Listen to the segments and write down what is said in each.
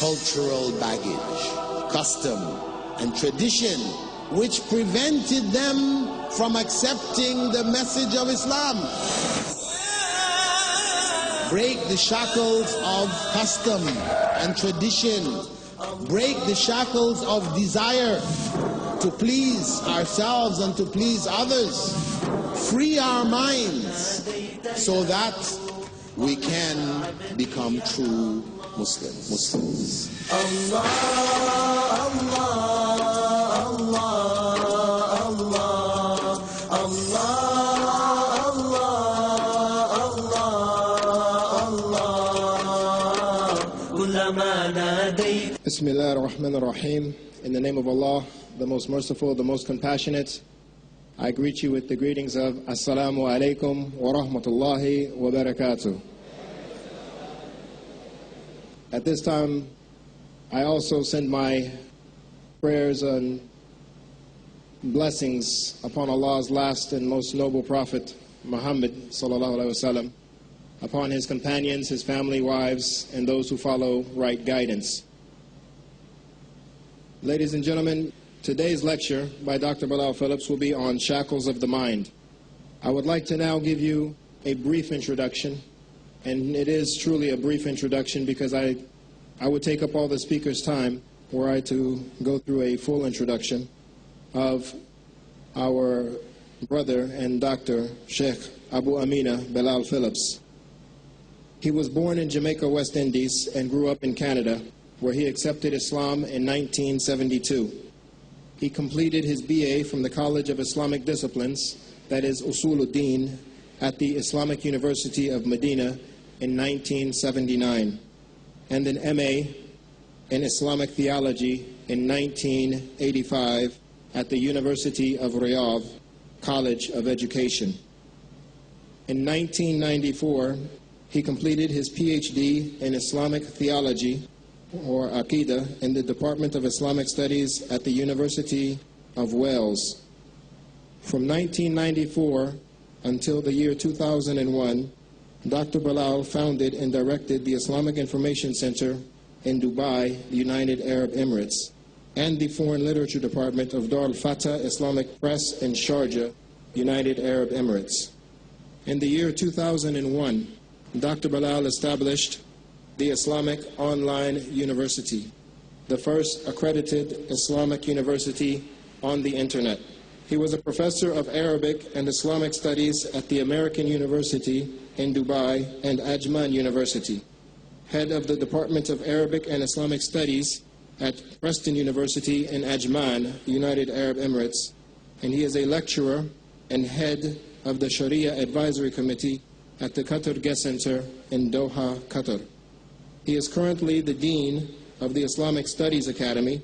cultural baggage, custom, and tradition which prevented them from accepting the message of Islam. Break the shackles of custom and tradition. Break the shackles of desire to please ourselves and to please others. Free our minds so that we can become true Muslims. Allah, Allah, Allah, Allah, Allah, Allah. Bismillah ar-Rahman ar-Rahim. In the name of Allah, the most merciful, the most compassionate, I greet you with the greetings of Assalamu alaikum wa rahmatullahi wa barakatuh. At this time, I also send my prayers and blessings upon Allah's last and most noble Prophet, Muhammad sallallahu alaihi wasallam, upon his companions, his family, wives, and those who follow right guidance. Ladies and gentlemen, today's lecture by Dr. Bilal Phillips will be on Shackles of the Mind. I would like to now give you a brief introduction, and it is truly a brief introduction because I would take up all the speaker's time were I to go through a full introduction of our brother and Dr. Sheikh Abu Amina Bilal Phillips. He was born in Jamaica, West Indies, and grew up in Canada, where he accepted Islam in 1972. He completed his BA from the College of Islamic Disciplines, that is Usuluddin, at the Islamic University of Medina in 1979, and an MA in Islamic Theology in 1985 at the University of Riyadh College of Education. In 1994, he completed his PhD in Islamic Theology, or Aqidah, in the Department of Islamic Studies at the University of Wales. From 1994 until the year 2001, Dr. Bilal founded and directed the Islamic Information Center in Dubai, the United Arab Emirates, and the Foreign Literature Department of Dar al-Fatah Islamic Press in Sharjah, United Arab Emirates. In the year 2001, Dr. Bilal established the Islamic Online University, the first accredited Islamic university on the internet. He was a professor of Arabic and Islamic Studies at the American University in Dubai and Ajman University, head of the Department of Arabic and Islamic Studies at Preston University in Ajman, United Arab Emirates, and he is a lecturer and head of the Sharia Advisory Committee at the Qatar Guest Center in Doha, Qatar. He is currently the Dean of the Islamic Studies Academy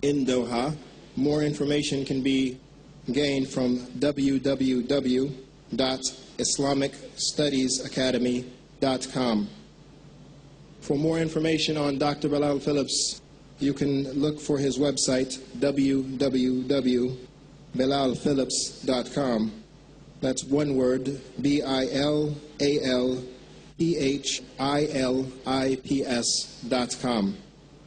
in Doha. More information can be gained from www.islamicstudiesacademy.com. For more information on Dr. Bilal Phillips, you can look for his website, www.bilalphillips.com. That's one word, BILALPHILIPS.com.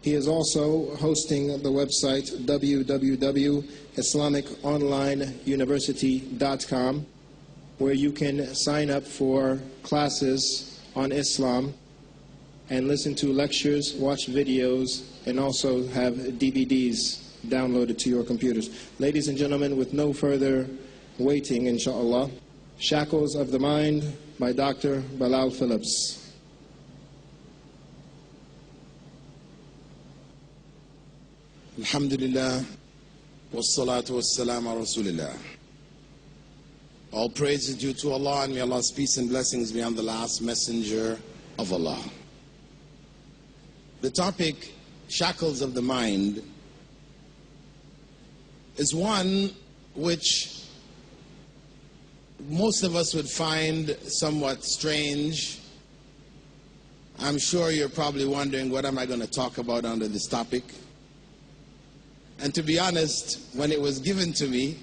He is also hosting the website www.islamiconlineuniversity.com, where you can sign up for classes on Islam and listen to lectures, watch videos, and also have DVDs downloaded to your computers. Ladies and gentlemen, with no further waiting, inshallah, Shackles of the Mind by Dr. Bilal Phillips. Alhamdulillah, wassalatu wassalamu ala Rasulillah. All praise is due to Allah, and may Allah's peace and blessings be on the last messenger of Allah. The topic, Shackles of the Mind, is one which most of us would find somewhat strange. I'm sure you're probably wondering, what am I going to talk about under this topic? And to be honest, when it was given to me,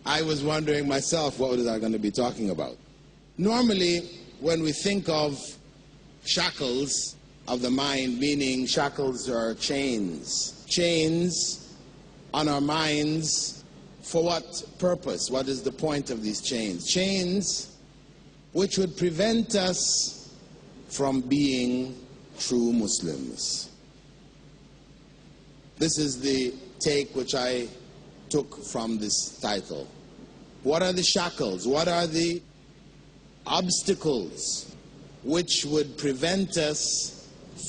I was wondering myself, what was I going to be talking about? Normally, when we think of shackles of the mind, meaning shackles are chains. Chains on our minds. For what purpose? What is the point of these chains? Chains which would prevent us from being true Muslims. This is the take which I took from this title. What are the shackles? What are the obstacles which would prevent us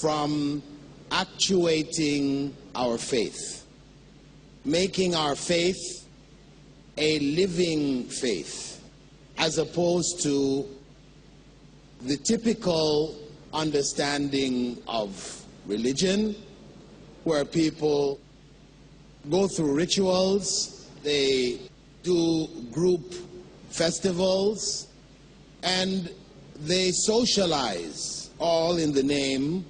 from actuating our faith, making our faith a living faith, as opposed to the typical understanding of religion, where people go through rituals, they do group festivals, and they socialize, all in the name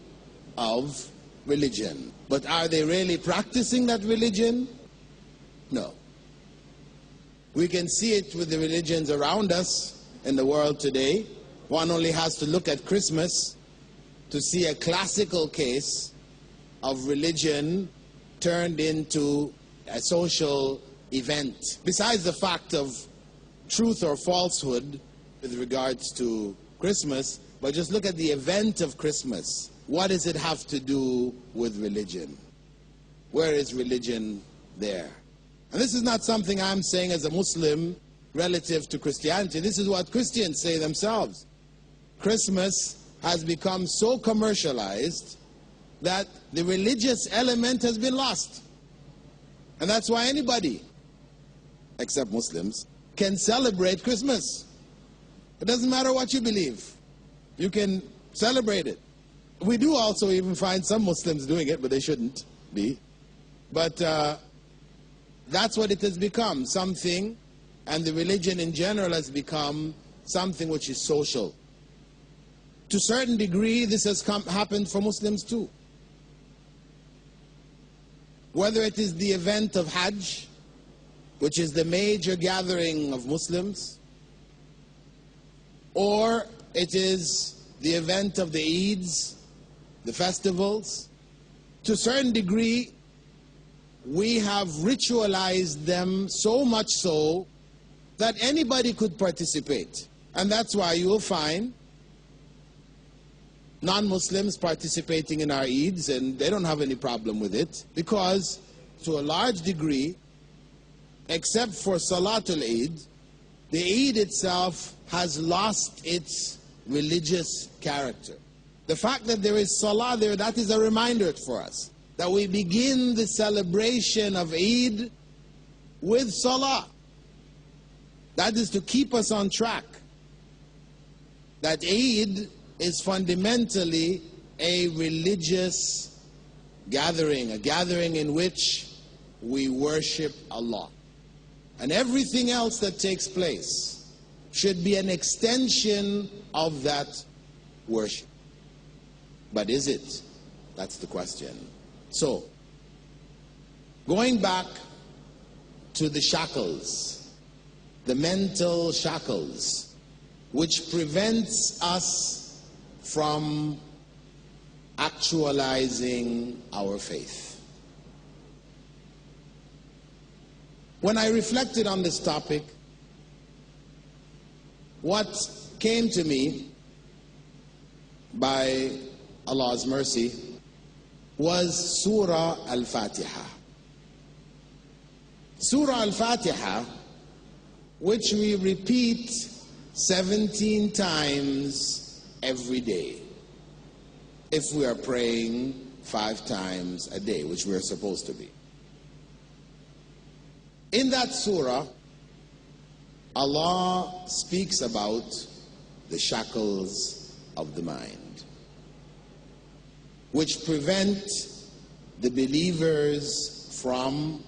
of religion. But are they really practicing that religion? No. We can see it with the religions around us in the world today. One only has to look at Christmas to see a classical case of religion turned into a social event. Besides the fact of truth or falsehood with regards to Christmas, but just look at the event of Christmas. What does it have to do with religion? Where is religion there? And this is not something I'm saying as a Muslim relative to Christianity. This is what Christians say themselves. Christmas has become so commercialized that the religious element has been lost. And that's why anybody, except Muslims, can celebrate Christmas. It doesn't matter what you believe. You can celebrate it. We do also even find some Muslims doing it, but they shouldn't be. But that's what it has become, something, and the religion in general has become something which is social. To a certain degree, this has happened for Muslims too. Whether it is the event of Hajj, which is the major gathering of Muslims, or it is the event of the Eids, the festivals, to a certain degree, we have ritualized them so much so that anybody could participate. And that's why you will find non-Muslims participating in our Eids, and they don't have any problem with it, because to a large degree, except for Salatul Eid, the Eid itself has lost its religious character. The fact that there is Salah there, that is a reminder for us that we begin the celebration of Eid with Salah. That is to keep us on track. That Eid is fundamentally a religious gathering, a gathering in which we worship Allah. And everything else that takes place should be an extension of that worship. But is it? That's the question. So, going back to the shackles, the mental shackles, which prevents us from actualizing our faith. When I reflected on this topic, what came to me by Allah's mercy was Surah Al-Fatiha. Surah Al-Fatiha, which we repeat 17 times every day, if we are praying 5 times a day, which we are supposed to be. In that surah, Allah speaks about the shackles of the mind, which prevent the believers from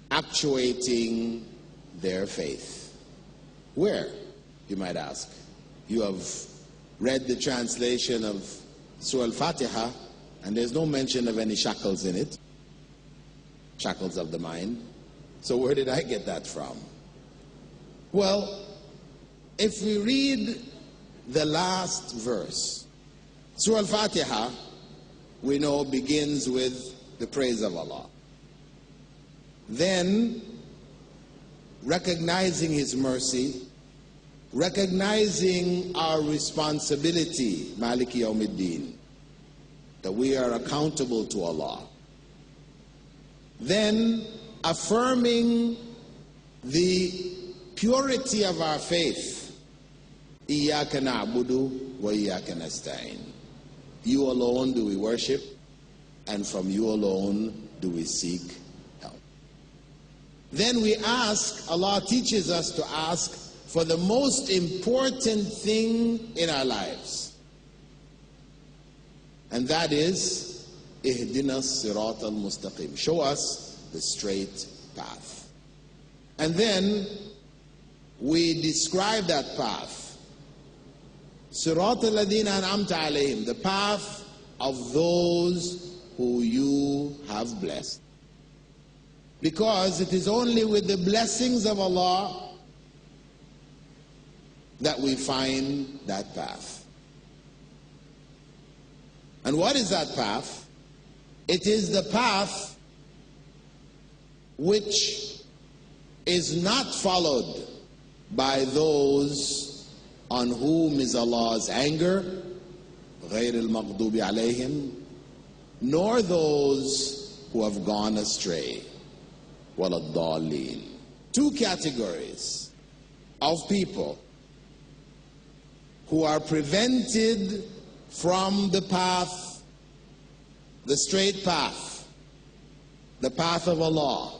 actuating their faith. Where, you might ask? You have read the translation of Surah Al-Fatiha, and there's no mention of any shackles in it. Shackles of the mind. So where did I get that from? Well, if we read the last verse, Surah Al-Fatiha, we know, begins with the praise of Allah. Then, recognizing His mercy, recognizing our responsibility, Maliki Yawmiddin, that we are accountable to Allah. Then, affirming the purity of our faith, Iyyaka na'budu wa iyyaka nasta'in. You alone do we worship, and from you alone do we seek help. Then we ask, Allah teaches us to ask for the most important thing in our lives. And that is, Ihdina as-sirat al-mustaqim. Show us the straight path. And then we describe that path. Sirat al-ladina an'amta alayhim, the path of those who you have blessed. Because it is only with the blessings of Allah that we find that path. And what is that path? It is the path which is not followed by those on whom is Allah's anger, غَيْرِ الْمَغْضُوبِ عَلَيْهِمْ, nor those who have gone astray, وَلَا الضَّالِّينَ. Two categories of people who are prevented from the path, the straight path, the path of Allah.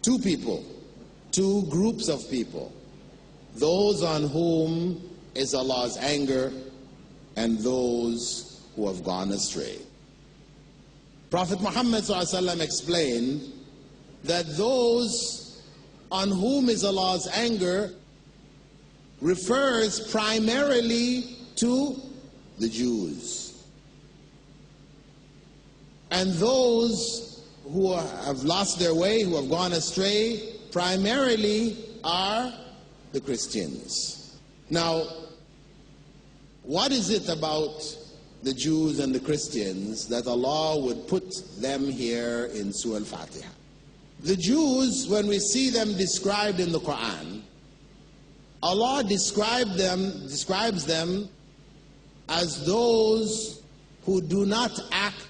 Two people, two groups of people. Those on whom is Allah's anger and those who have gone astray. Prophet Muhammad ﷺ explained that those on whom is Allah's anger refers primarily to the Jews. And those who have lost their way, who have gone astray, primarily are the Christians. Now, what is it about the Jews and the Christians that Allah would put them here in Surah Al-Fatiha? The Jews, when we see them described in the Quran, Allah describes them as those who do not act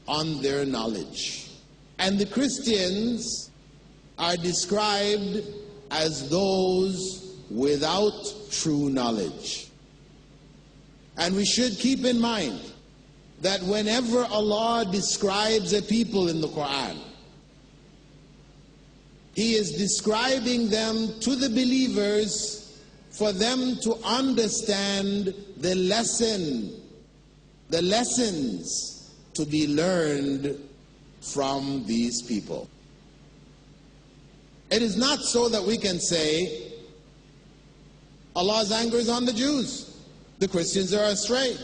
on their knowledge. And the Christians are described as those without true knowledge. And we should keep in mind that whenever Allah describes a people in the Quran, He is describing them to the believers for them to understand the lessons to be learned from these people. It is not so that we can say Allah's anger is on the Jews, the Christians are astray.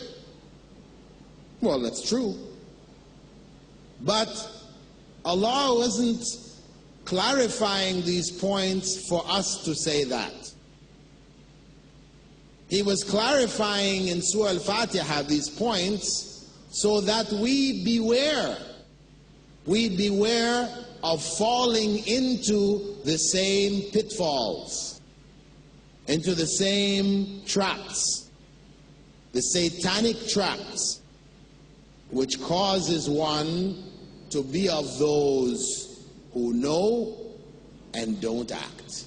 Well, that's true. But Allah wasn't clarifying these points for us to say that. He was clarifying in Surah Al-Fatiha these points so that we beware of falling into the same pitfalls, into the same traps, the satanic traps, which causes one to be of those who know and don't act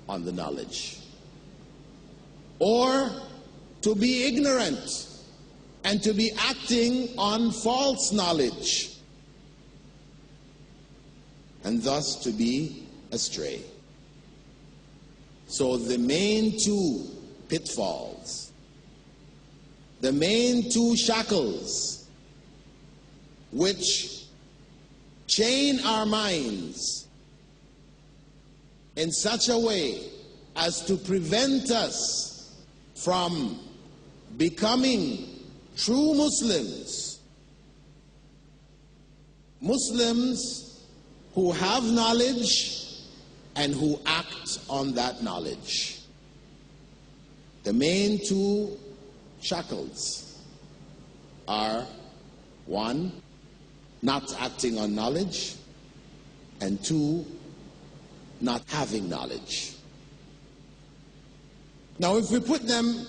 on the knowledge, or to be ignorant and to be acting on false knowledge, and thus to be astray. So the main two pitfalls, the main two shackles which chain our minds in such a way as to prevent us from becoming true Muslims, Muslims who have knowledge and who act on that knowledge. The main two shackles are: 1, not acting on knowledge, and 2, not having knowledge. Now, if we put them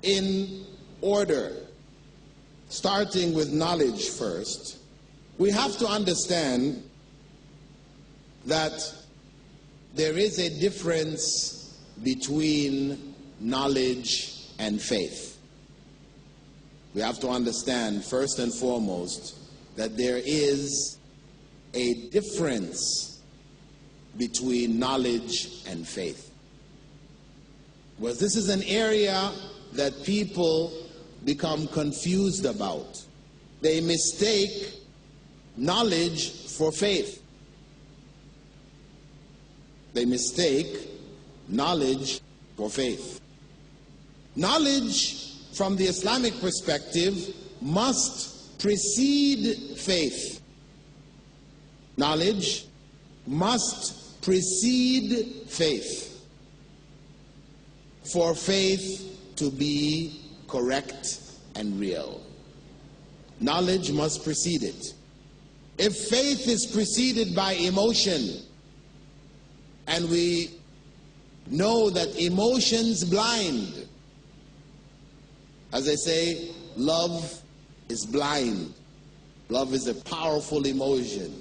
in order, starting with knowledge first, we have to understand that there is a difference between knowledge and faith. We have to understand, first and foremost, that there is a difference between knowledge and faith. Well, this is an area that people become confused about. They mistake knowledge for faith. They mistake knowledge for faith. Knowledge, from the Islamic perspective, must precede faith. Knowledge must precede faith for faith to be correct and real. Knowledge must precede it. If faith is preceded by emotion, and we know that emotions blind, as they say, love is blind. Love is a powerful emotion.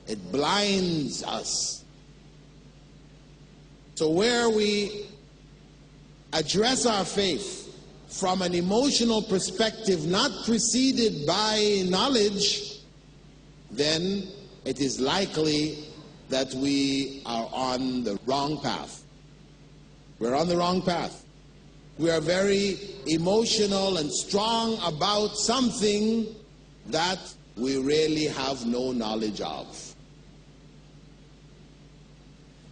It blinds us. So where we address our faith from an emotional perspective, not preceded by knowledge, then it is likely that we are on the wrong path. We're on the wrong path. We are very emotional and strong about something that we really have no knowledge of.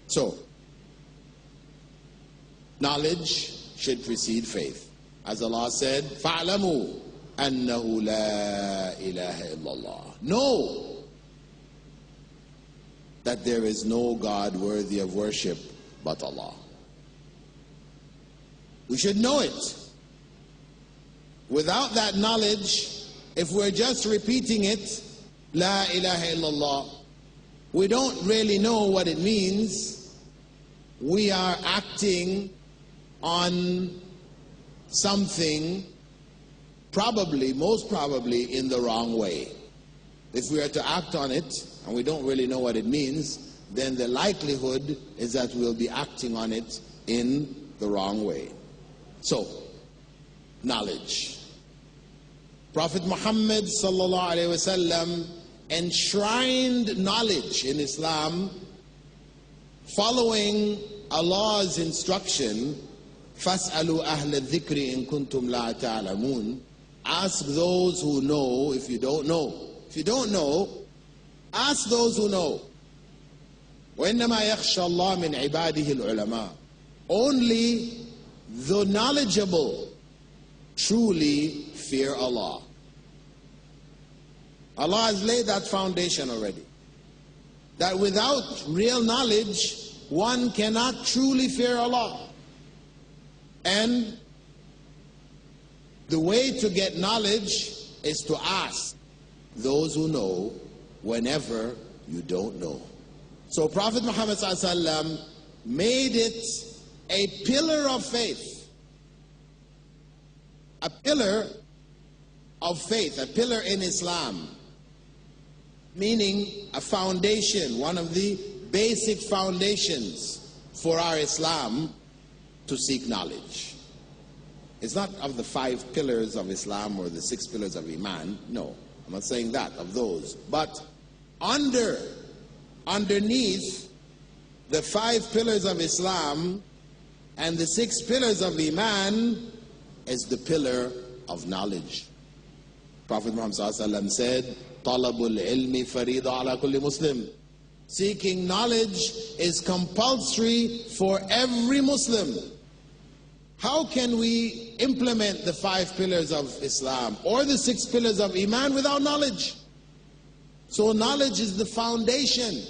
So, knowledge should precede faith. As Allah said, فَاعْلَمُوا أَنَّهُ لَا إِلَهَ إِلَّا اللَّهِ. Know that there is no God worthy of worship but Allah. We should know it. Without that knowledge, if we're just repeating it, La ilaha illallah, we don't really know what it means. We are acting on something probably, most probably, in the wrong way. If we are to act on it and we don't really know what it means, then the likelihood is that we'll be acting on it in the wrong way. So, knowledge. Prophet Muhammad sallallahu alaihi wasallam enshrined knowledge in Islam, following Allah's instruction, فَاسْأَلُوا أَهْلَ الذِّكْرِ إِن كُنْتُمْ لَا تَعْلَمُونَ. Ask those who know if you don't know. If you don't know, ask those who know. وَإِنَّمَا يَخْشَى اللَّهَ مِنْ عِبَادِهِ الْعُلَمَاء. Only the knowledgeable truly fear Allah. Allah has laid that foundation already. That without real knowledge, one cannot truly fear Allah. And the way to get knowledge is to ask those who know whenever you don't know. So Prophet Muhammad ﷺ made it a pillar of faith. A pillar of faith, a pillar in Islam. Meaning a foundation, one of the basic foundations for our Islam, to seek knowledge. It's not of the 5 pillars of Islam or the 6 pillars of Iman. No, I'm not saying that, of those. But underneath the 5 pillars of Islam and the 6 pillars of Iman is the pillar of knowledge. Prophet Muhammad ﷺ said, Talabul ilmi farida ala kulli Muslim. Seeking knowledge is compulsory for every Muslim. How can we implement the 5 pillars of Islam or the 6 pillars of Iman without knowledge? So knowledge is the foundation.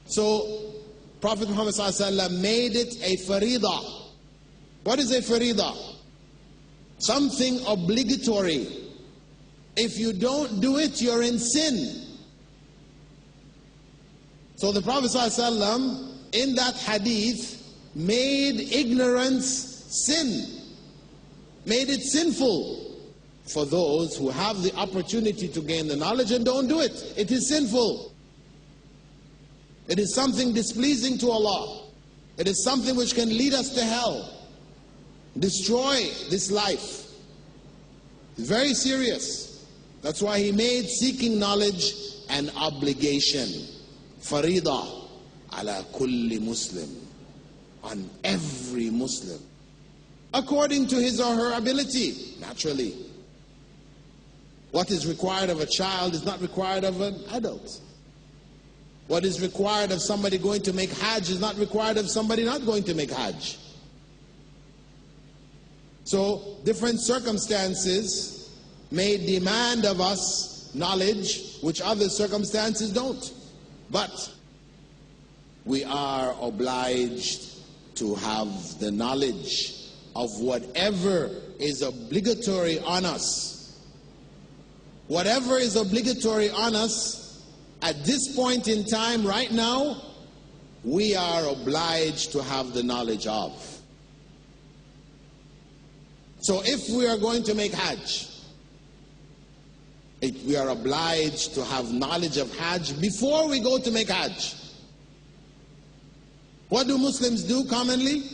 So Prophet Muhammad ﷺ made it a farida. What is a farida? something obligatory. If you don't do it, you're in sin. So the Prophet ﷺ, in that hadith, made ignorance sin, made it sinful for those who have the opportunity to gain the knowledge and don't do it. It is sinful. It is something displeasing to Allah. It is something which can lead us to hell, destroy this life. It's very serious. That's why he made seeking knowledge an obligation. Farida ala kulli Muslim, on every Muslim, according to his or her ability, naturally. What is required of a child is not required of an adult. What is required of somebody going to make Hajj is not required of somebody not going to make Hajj. So different circumstances may demand of us knowledge which other circumstances don't. But we are obliged to have the knowledge of whatever is obligatory on us. Whatever is obligatory on us at this point in time, right now, we are obliged to have the knowledge of. So if we are going to make Hajj, we are obliged to have knowledge of Hajj before we go to make Hajj. What do Muslims do commonly?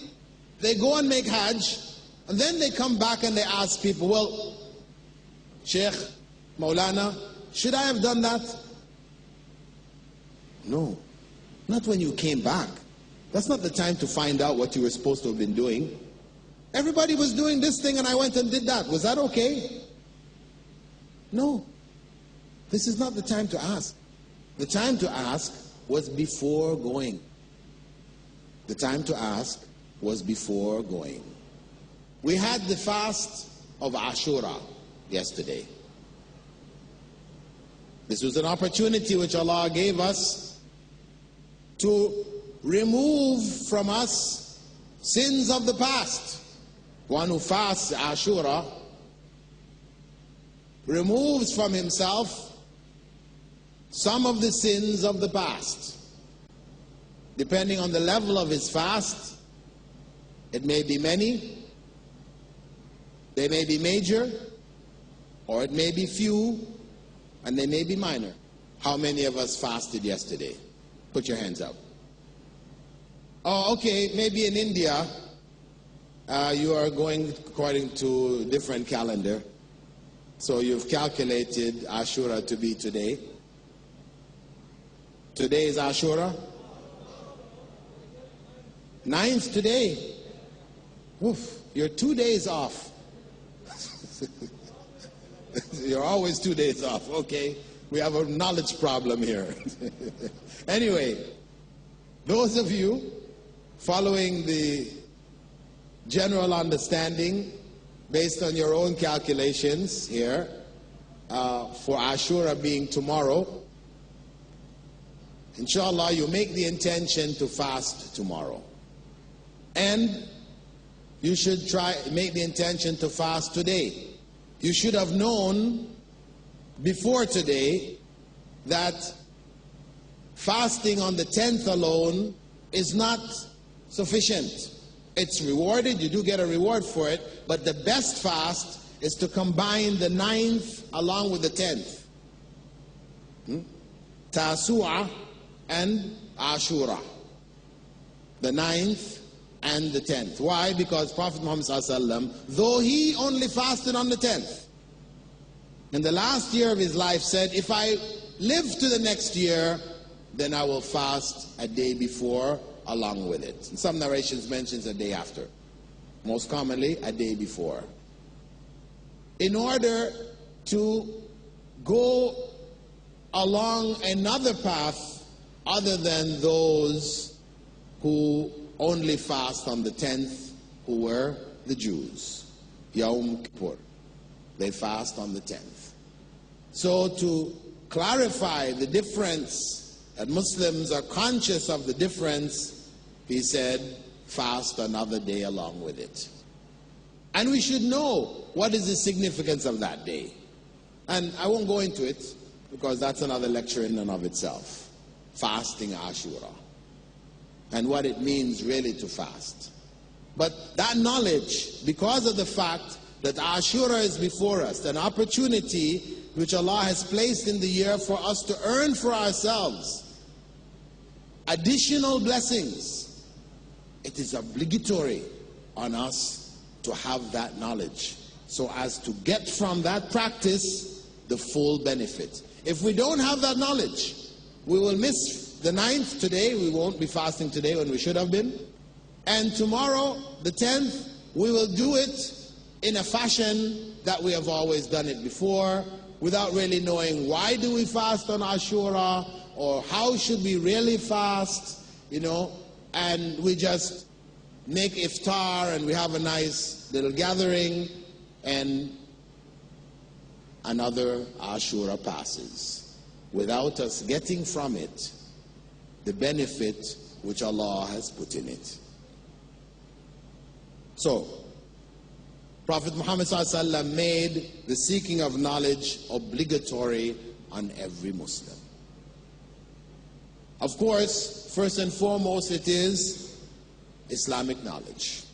They go and make Hajj, and then they come back and they ask people, well, Sheikh, Maulana, should I have done that? No, not when you came back. That's not the time to find out what you were supposed to have been doing. Everybody was doing this thing and I went and did that. Was that okay? No. This is not the time to ask. The time to ask was before going. The time to ask was before going. We had the fast of Ashura yesterday. This was an opportunity which Allah gave us to remove from us sins of the past. One who fasts Ashura removes from himself some of the sins of the past. Depending on the level of his fast, it may be many, they may be major, or it may be few, and they may be minor. How many of us fasted yesterday? Put your hands up. Oh, okay, maybe in India, you are going according to a different calendar. So you've calculated Ashura to be today. Today is Ashura. 9th today. Oof, you're 2 days off. You're always 2 days off. Okay, we have a knowledge problem here. Anyway, those of you following the general understanding based on your own calculations here for Ashura being tomorrow, inshallah, you make the intention to fast tomorrow. And you should make the intention to fast today. You should have known before today that fasting on the 10th alone is not sufficient. It's rewarded, you do get a reward for it, but the best fast is to combine the 9th along with the 10th. Tasu'a and Ashura. The 9th and the 10th. Why? Because Prophet Muhammad ﷺ, though he only fasted on the 10th, in the last year of his life said, if I live to the next year, then I will fast a day before along with it. And some narrations mentions a day after. Most commonly, a day before. In order to go along another path other than those who only fast on the 10th, who were the Jews. Yawm Kippur. They fast on the 10th. So to clarify the difference, that Muslims are conscious of the difference, he said, fast another day along with it. And we should know what is the significance of that day. And I won't go into it because that's another lecture in and of itself. Fasting Ashura and what it means really to fast. But that knowledge, because of the fact that Ashura is before us, an opportunity which Allah has placed in the year for us to earn for ourselves additional blessings, it is obligatory on us to have that knowledge so as to get from that practice the full benefit. If we don't have that knowledge, we will miss the 9th today. We won't be fasting today when we should have been. And tomorrow, the 10th, we will do it in a fashion that we have always done it before, without really knowing why do we fast on Ashura, or how should we really fast, and we just make iftar and we have a nice little gathering, and another Ashura passes without us getting from it the benefit which Allah has put in it. So, Prophet Muhammad ﷺ made the seeking of knowledge obligatory on every Muslim. Of course, first and foremost, it is Islamic knowledge.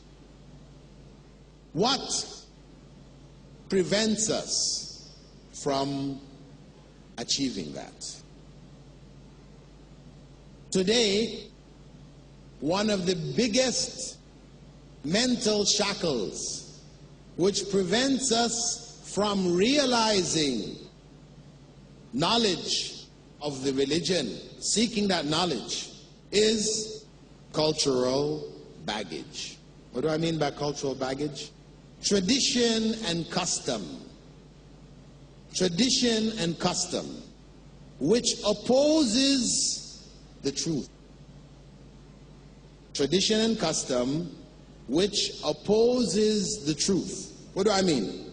What prevents us from achieving that? Today, one of the biggest mental shackles which prevents us from realizing knowledge of the religion, seeking that knowledge, is cultural baggage. What do I mean by cultural baggage? Tradition and custom. Tradition and custom, which opposes the truth. Tradition and custom which opposes the truth. What do I mean?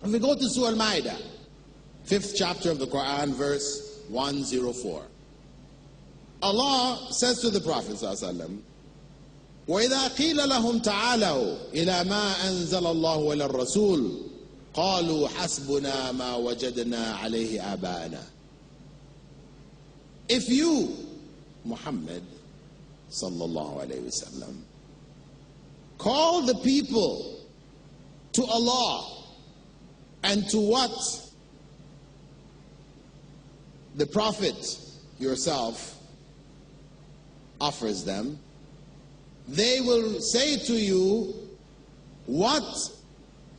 If we go to Surah Al-Ma'idah, 5th chapter of the Quran, verse 104. Allah says to the Prophet ﷺ, وَإِذَا قِيلَ لَهُمْ تَعَالَوْا إِلَى مَا أَنزَلَ اللَّهُ وَإِلَى الرَّسُولِ قَالُوا حَسْبُنَا مَا وَجَدْنَا عَلَيْهِ آبَاءَنَا. If you, Muhammad sallallahu alayhi wasallam, call the people to Allah and to what the Prophet yourself offers them, they will say to you, what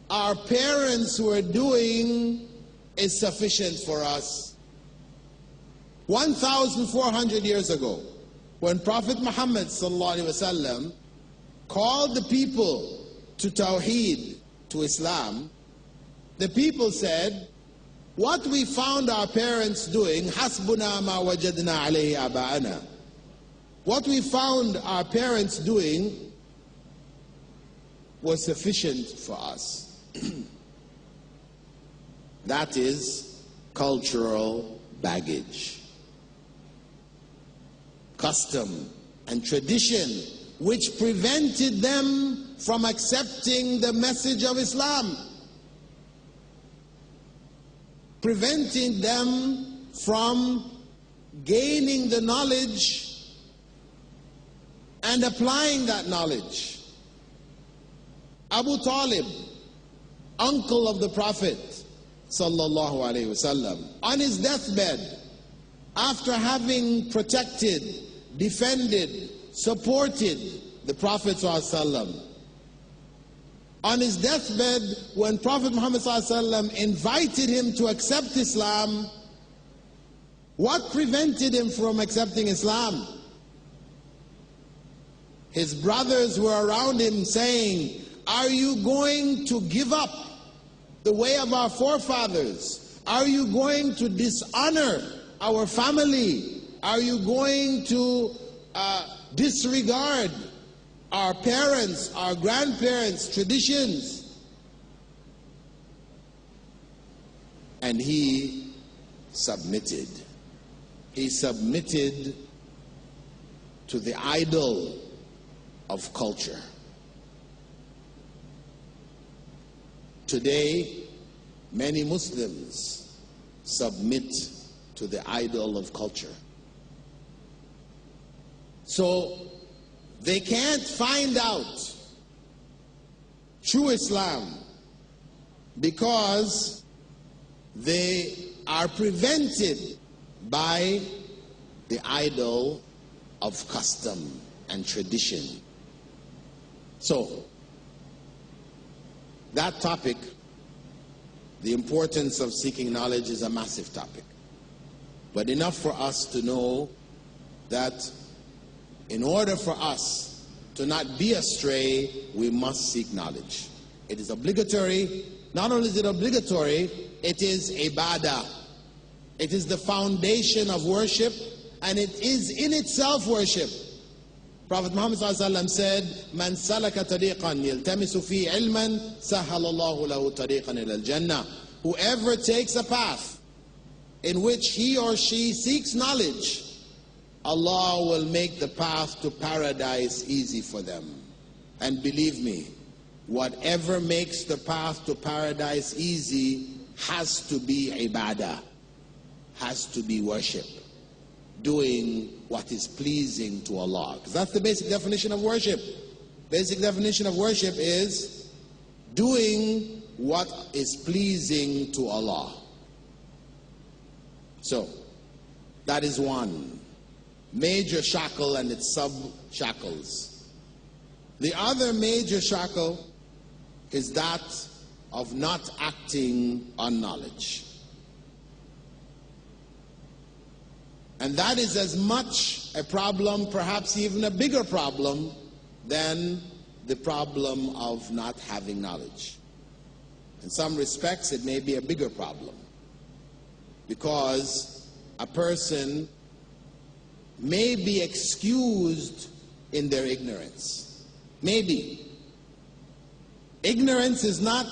our parents were doing is sufficient for us. 1,400 years ago, when Prophet Muhammad sallallahu alaihi wasallam called the people to Tawheed, to Islam, the people said, what we found our parents doing, hasbuna ma wajadna alayhi aba'ana. What we found our parents doing was sufficient for us. That is cultural baggage. Custom and tradition which prevented them from accepting the message of Islam, preventing them from gaining the knowledge and applying that knowledge. Abu Talib, uncle of the Prophet sallallahu alaihi wasallam, on his deathbed, after having protected, defended, supported the Prophet ﷺ, on his deathbed, when Prophet Muhammad ﷺ invited him to accept Islam, what prevented him from accepting Islam? His brothers were around him saying, are you going to give up the way of our forefathers? Are you going to dishonor our family? Are you going to disregard our parents, our grandparents' traditions? And he submitted. He submitted to the idol of culture. Today, many Muslims submit to the idol of culture. So they can't find out true Islam because they are prevented by the idol of custom and tradition. So, that topic, the importance of seeking knowledge, is a massive topic. But enough for us to know that in order for us to not be astray, we must seek knowledge. It is obligatory. Not only is it obligatory, it is ibadah. It is the foundation of worship, and it is in itself worship. Prophet Muhammad ﷺ said, "Man salaka tariqan yaltamisu fi ilman, sahalallahu lahu tariqan ila al-jannah." Whoever takes a path in which he or she seeks knowledge, Allah will make the path to paradise easy for them. And believe me, whatever makes the path to paradise easy has to be ibadah, has to be worship, doing what is pleasing to Allah. Because that's the basic definition of worship. Basic definition of worship is doing what is pleasing to Allah. So, that is one major shackle and its sub-shackles. The other major shackle is that of not acting on knowledge. And that is as much a problem, perhaps even a bigger problem, than the problem of not having knowledge. In some respects, it may be a bigger problem, because a person may be excused in their ignorance. Maybe. Ignorance is not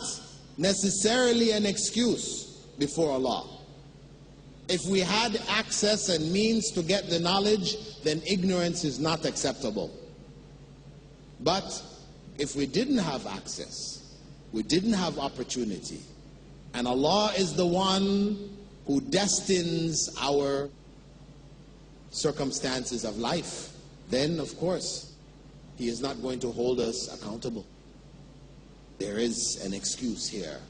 necessarily an excuse before Allah. If we had access and means to get the knowledge, then ignorance is not acceptable. But if we didn't have access, we didn't have opportunity, and Allah is the one who destines our circumstances of life, then of course He is not going to hold us accountable. There is an excuse here.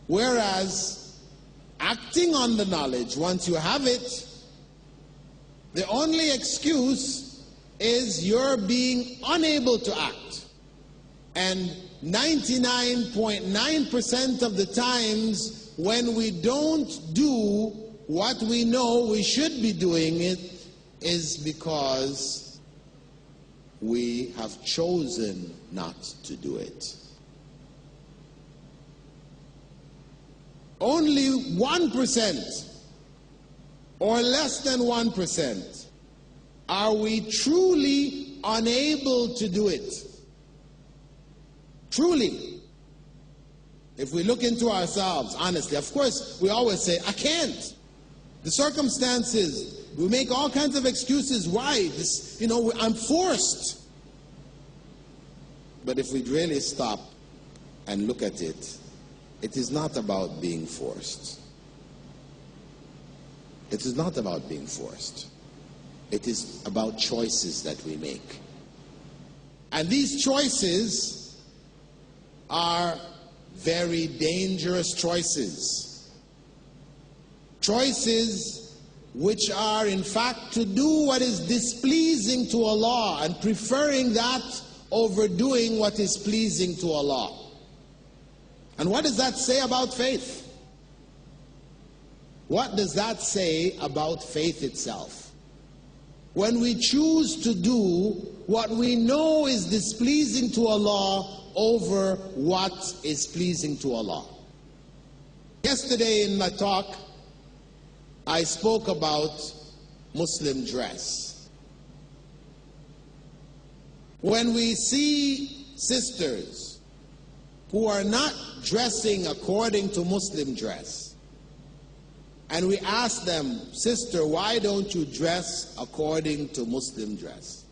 Whereas acting on the knowledge, once you have it, the only excuse is you're being unable to act. And 99.9% of the times when we don't do what we know we should be doing, it is because we have chosen not to do it. Only 1% or less than 1% are we truly unable to do it. Truly. If we look into ourselves, honestly, of course, we always say, I can't. The circumstances, we make all kinds of excuses. Why? This, I'm forced. But if we really stop and look at it, it is not about being forced. It is not about being forced. It is about choices that we make. And these choices are very dangerous choices. Choices which are in fact to do what is displeasing to Allah and preferring that over doing what is pleasing to Allah. And what does that say about faith? What does that say about faith itself? When we choose to do what we know is displeasing to Allah over what is pleasing to Allah. Yesterday in my talk, I spoke about Muslim dress. When we see sisters who are not dressing according to Muslim dress, and we ask them, sister, why don't you dress according to Muslim dress?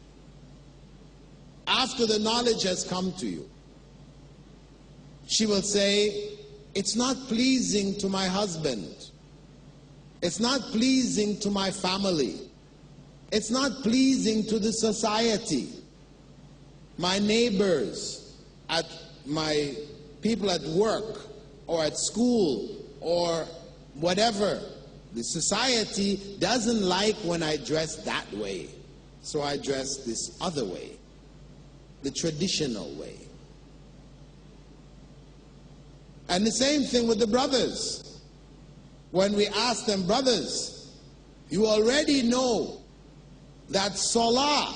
After the knowledge has come to you, she will say, it's not pleasing to my husband. It's not pleasing to my family. It's not pleasing to the society. My neighbors, at my people at work or at school or whatever. The society doesn't like when I dress that way. So I dress this other way, the traditional way. And the same thing with the brothers. When we ask them, brothers, you already know that salah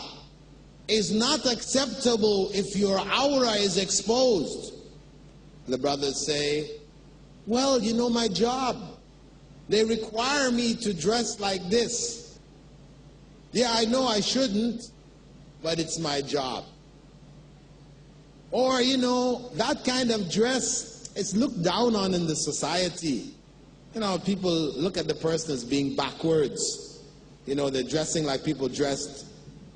is not acceptable if your aura is exposed. The brothers say, well, you know my job. They require me to dress like this. Yeah, I know I shouldn't, but it's my job. Or, you know, that kind of dress is looked down on in the society. You know, people look at the person as being backwards. You know, they're dressing like people dressed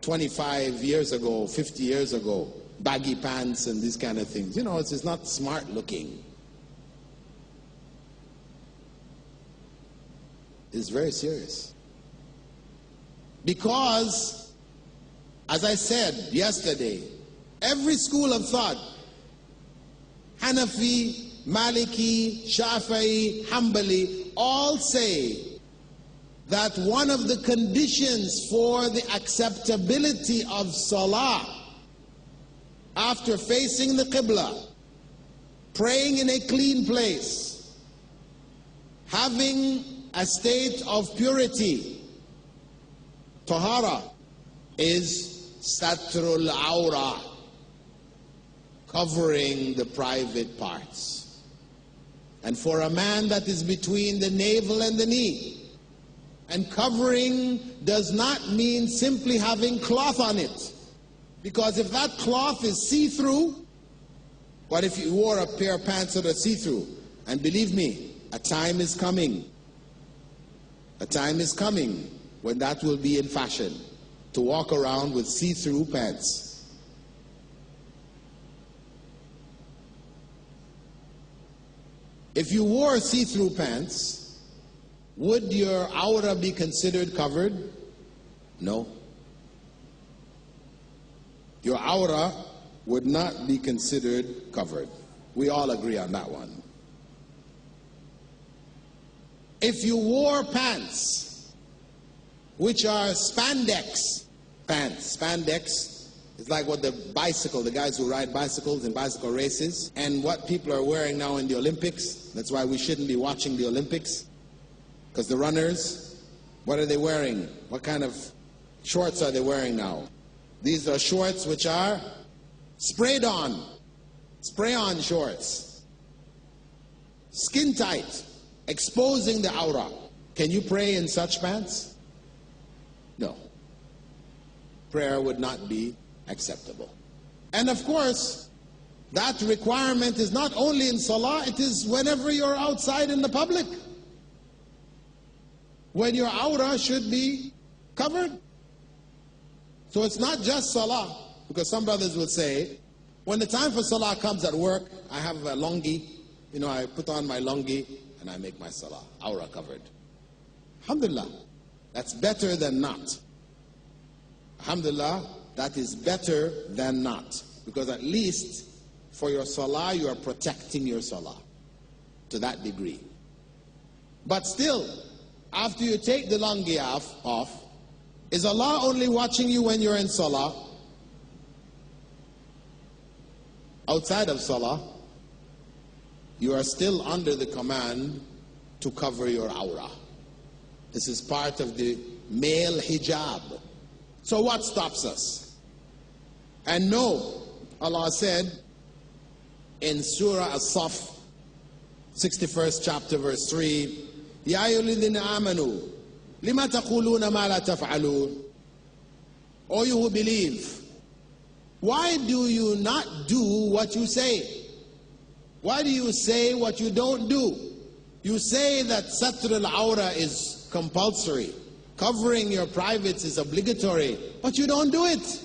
25 years ago, 50 years ago. Baggy pants and these kind of things. You know, it's not smart looking. It's very serious. Because, as I said yesterday, every school of thought, Hanafi, Maliki, Shafi'i, Hanbali, all say that one of the conditions for the acceptability of salah after facing the Qibla, praying in a clean place, having a state of purity, tahara, is satrul awra, covering the private parts. And for a man, that is between the navel and the knee. And covering does not mean simply having cloth on it. Because if that cloth is see-through, what if you wore a pair of pants that are see-through? And believe me, a time is coming. A time is coming when that will be in fashion, to walk around with see-through pants. If you wore see-through pants, would your aura be considered covered? No. Your aura would not be considered covered. We all agree on that one. If you wore pants which are spandex pants, spandex is like what the guys who ride bicycles in bicycle races, and what people are wearing now in the Olympics. That's why we shouldn't be watching the Olympics, because the runners, what are they wearing? What kind of shorts are they wearing now? These are shorts which are spray-on shorts, skin tight, exposing the aura. Can you pray in such pants? No. Prayer would not be acceptable. And of course, that requirement is not only in salah, it is whenever you're outside in the public, when your aura should be covered. So it's not just salah, because some brothers will say, when the time for salah comes at work, I have a lungi, you know, I put on my lungi and I make my salah, aura covered. Alhamdulillah, that's better than not. Alhamdulillah, that is better than not, because at least for your salah, you are protecting your salah to that degree. But still, after you take the lungi off, is Allah only watching you when you're in salah? Outside of salah, you are still under the command to cover your aura. This is part of the male hijab. So what stops us? And no, Allah said in Surah As-Saf, 61st chapter, verse 3, Ya ayyuhalladhina amanu, lima taquluna ma la taf'alun. O you who believe, why do you not do what you say? Why do you say what you don't do? You say that satr al-awra is compulsory, covering your privates is obligatory, but you don't do it.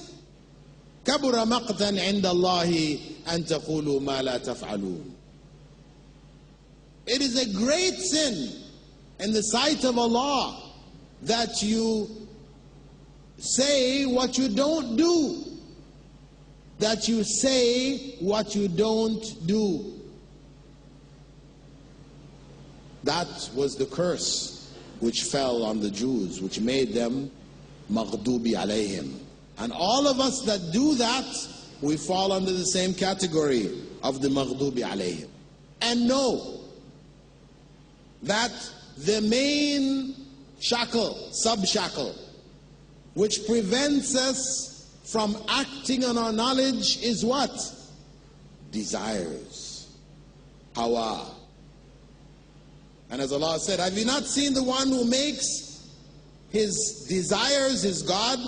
كَبُرَ مَقْتًا عِنْدَ اللَّهِ أَن تَقُولُوا مَا لَا تَفْعَلُونَ. It is a great sin in the sight of Allah that you say what you don't do. That you say what you don't do. That was the curse which fell on the Jews, which made them maghdubi alayhim. And all of us that do that, we fall under the same category of the maghdubi alayhim. And know that the main shackle, sub-shackle, which prevents us from acting on our knowledge is what? Desires. Hawa. And as Allah said, have you not seen the one who makes his desires his God?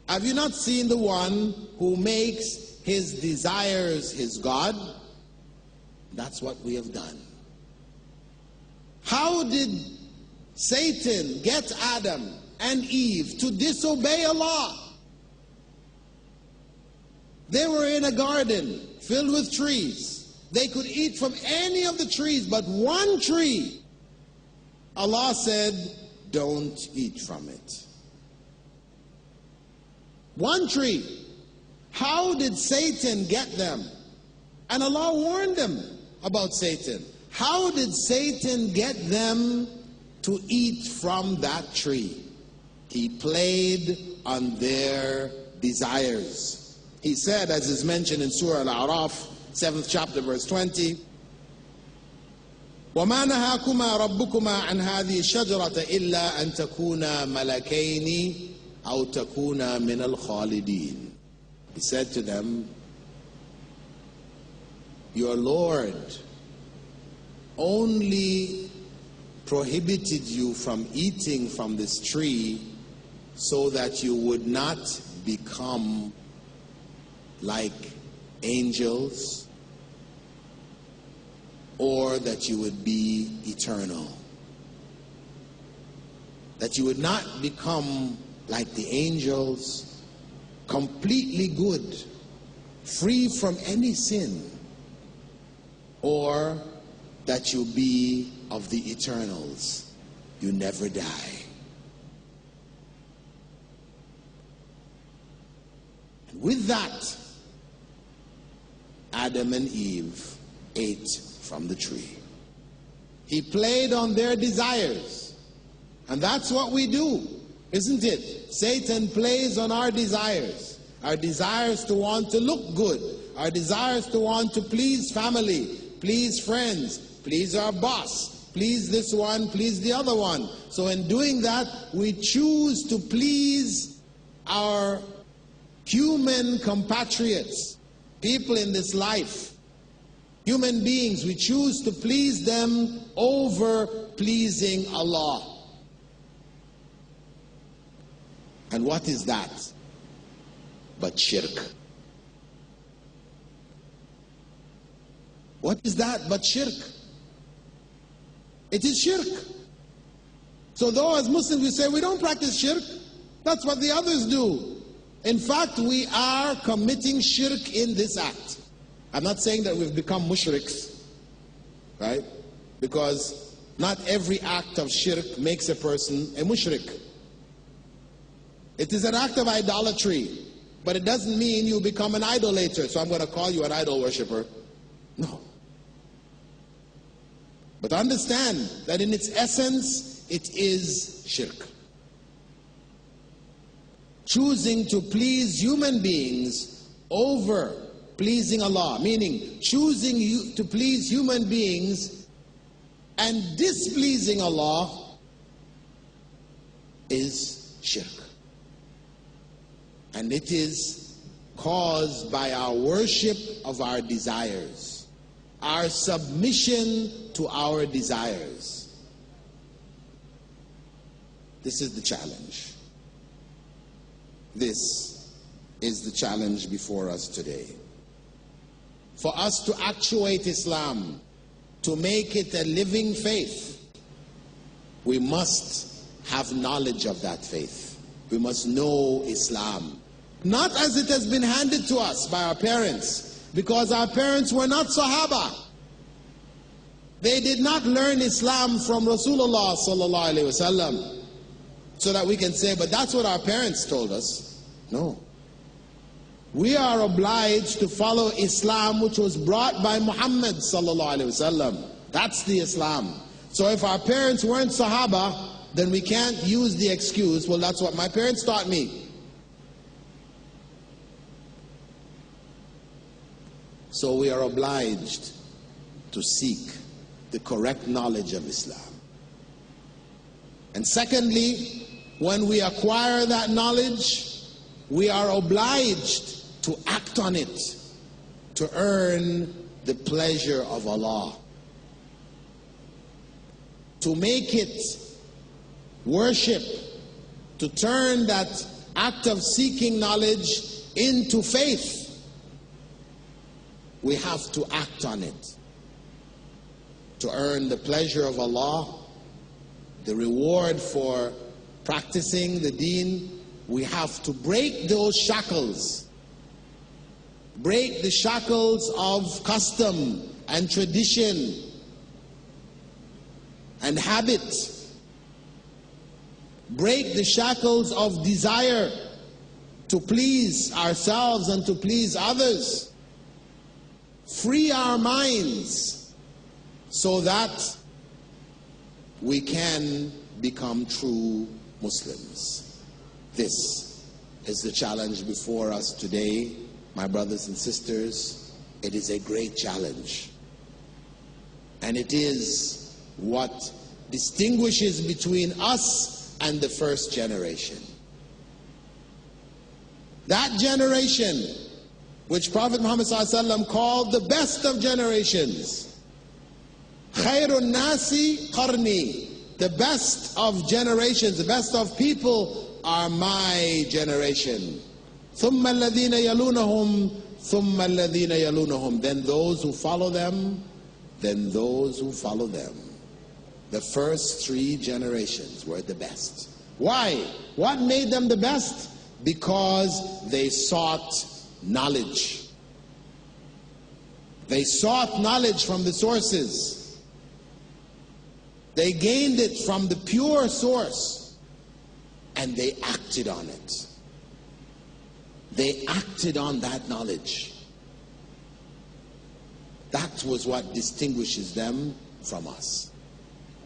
Have you not seen the one who makes his desires his God? That's what we have done. How did Satan get Adam and Eve to disobey Allah? They were in a garden filled with trees. They could eat from any of the trees but one tree. Allah said, don't eat from it. One tree. How did Satan get them? And Allah warned them about Satan. How did Satan get them to eat from that tree? He played on their desires. He said, as is mentioned in Surah Al-A'raf, 7th chapter, verse 20, وَمَا نَهَاكُمَا رَبُّكُمَا عَنْ هَذِهِ الشَّجَرَةَ إِلَّا أَن تَكُونَا مَلَكَيْنِ أَوْ تَكُونَا مِنَ الْخَالِدِينَ. He said to them, your Lord only prohibited you from eating from this tree so that you would not become like angels, or that you would be eternal. That you would not become like the angels, completely good, free from any sin, or that you be of the eternals, you never die. And with that, Adam and Eve ate from the tree. He played on their desires. And that's what we do, isn't it? Satan plays on our desires. Our desires to want to look good. Our desires to want to please family, please friends, please our boss, please this one, please the other one. So in doing that, we choose to please our human compatriots, people in this life. Human beings, we choose to please them over pleasing Allah. And what is that but shirk? What is that but shirk? It is shirk. So though as Muslims we say we don't practice shirk, that's what the others do. In fact, we are committing shirk in this act. I'm not saying that we've become mushriks, right? Because not every act of shirk makes a person a mushrik. It is an act of idolatry, but it doesn't mean you become an idolater, so I'm going to call you an idol worshiper. No. But understand that in its essence, it is shirk. Choosing to please human beings over pleasing Allah, meaning choosing to please human beings and displeasing Allah is shirk. And it is caused by our worship of our desires, our submission to our desires. This is the challenge. This is the challenge before us today. For us to actuate Islam, to make it a living faith, we must have knowledge of that faith. We must know Islam. Not as it has been handed to us by our parents, because our parents were not Sahaba. They did not learn Islam from Rasulullah sallallahu alaihi wasallam, so that we can say, but that's what our parents told us. No. We are obliged to follow Islam which was brought by Muhammad sallallahu alaihi wasallam. That's the Islam. So if our parents weren't Sahaba, then we can't use the excuse, well, that's what my parents taught me. So we are obliged to seek the correct knowledge of Islam. And secondly, when we acquire that knowledge, we are obliged to act on it to earn the pleasure of Allah, to make it worship, to turn that act of seeking knowledge into faith. We have to act on it to earn the pleasure of Allah, the reward for practicing the deen. We have to break those shackles, break the shackles of custom and tradition and habit, break the shackles of desire to please ourselves and to please others, free our minds so that we can become true Muslims. This is the challenge before us today, my brothers and sisters. It is a great challenge, and it is what distinguishes between us and the first generation. That generation which Prophet Muhammad ﷺ called the best of generations. Khairun nasi qarni. The best of generations, the best of people are my generation. ثُمَّ الَّذِينَ يَلُونَهُمْ ثُمَّ الَّذِينَ يَلُونَهُمْ. Then those who follow them, then those who follow them. The first three generations were the best. Why? What made them the best? Because they sought knowledge. They sought knowledge from the sources. They gained it from the pure source, and they acted on it. They acted on that knowledge. That was what distinguishes them from us.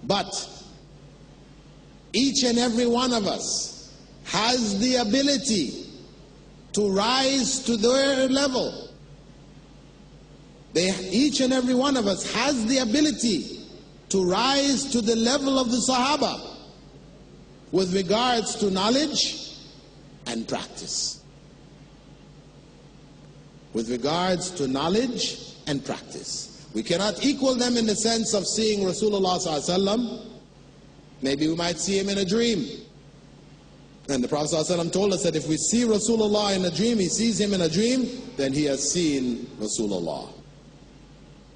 But each and every one of us has the ability to rise to their level. Each and every one of us has the ability to rise to the level of the Sahaba with regards to knowledge and practice. With regards to knowledge and practice. We cannot equal them in the sense of seeing Rasulullah ﷺ. Maybe we might see him in a dream. And the Prophet ﷺ told us that if we see Rasulullah in a dream, he sees him in a dream, then he has seen Rasulullah.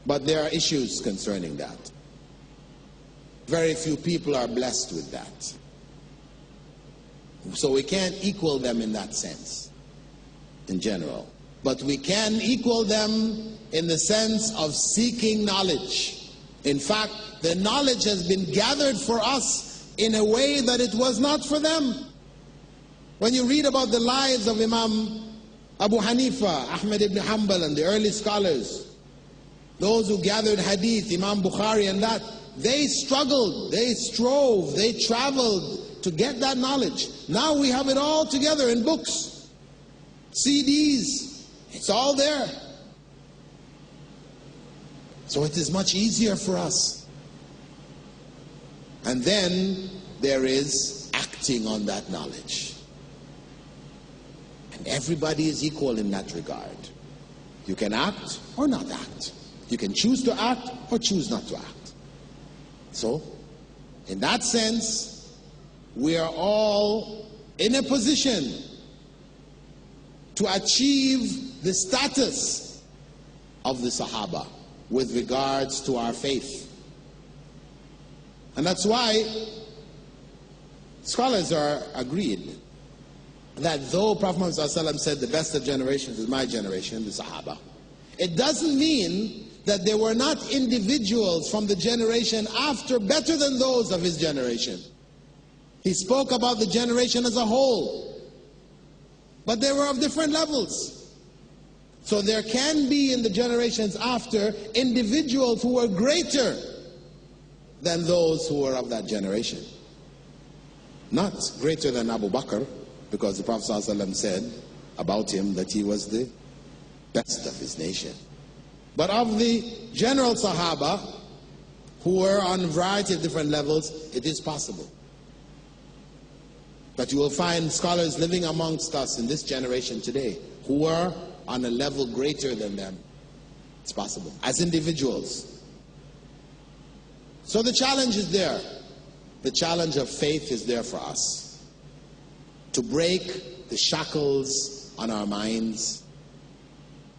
But there are issues concerning that. Very few people are blessed with that. So we can't equal them in that sense, in general. But we can equal them in the sense of seeking knowledge. In fact, the knowledge has been gathered for us in a way that it was not for them. When you read about the lives of Imam Abu Hanifa, Ahmed ibn Hanbal, and the early scholars, those who gathered hadith, Imam Bukhari and that, they struggled, they strove, they traveled to get that knowledge. Now we have it all together in books, CDs, it's all there. So it is much easier for us. And then there is acting on that knowledge. And everybody is equal in that regard. You can act or not act. You can choose to act or choose not to act. So, in that sense, we are all in a position to achieve the status of the Sahaba with regards to our faith. And that's why scholars are agreed that though Prophet Muhammad ﷺ said the best of generations is my generation, the Sahaba, It doesn't mean that there were not individuals from the generation after better than those of his generation. He spoke about the generation as a whole, but they were of different levels. So there can be in the generations after individuals who were greater than those who were of that generation. Not greater than Abu Bakr, because the Prophet ﷺ said about him that he was the best of his nation. But of the general Sahaba, who were on a variety of different levels, it is possible. But you will find scholars living amongst us in this generation today who were on a level greater than them. It's possible, as individuals. So the challenge is there. The challenge of faith is there for us. To break the shackles on our minds,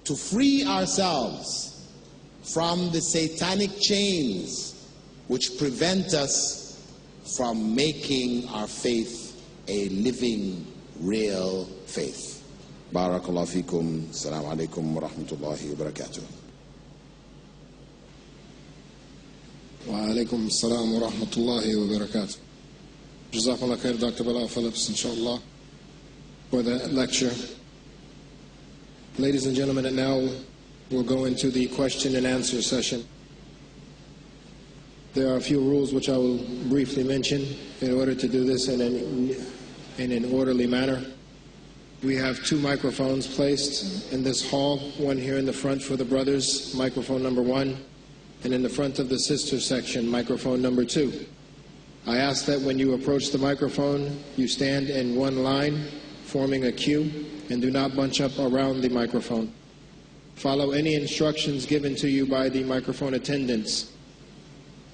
to free ourselves from the satanic chains which prevent us from making our faith a living, real faith. Barakallahu feekum. Assalamu alaikum wa rahmatullahi wa barakatuh. Wa alaikum assalam wa rahmatullahi wa barakatuh. Jazakallah khair, Dr. Bilal Phillips, inshallah, for the lecture. Ladies and gentlemen, and now we'll go into the question and answer session. There are a few rules which I will briefly mention in order to do this in an orderly manner. We have 2 microphones placed in this hall, one here in the front for the brothers, microphone number 1, and in the front of the sister section, microphone number 2. I ask that when you approach the microphone, you stand in one line, forming a queue, and do not bunch up around the microphone. Follow any instructions given to you by the microphone attendants.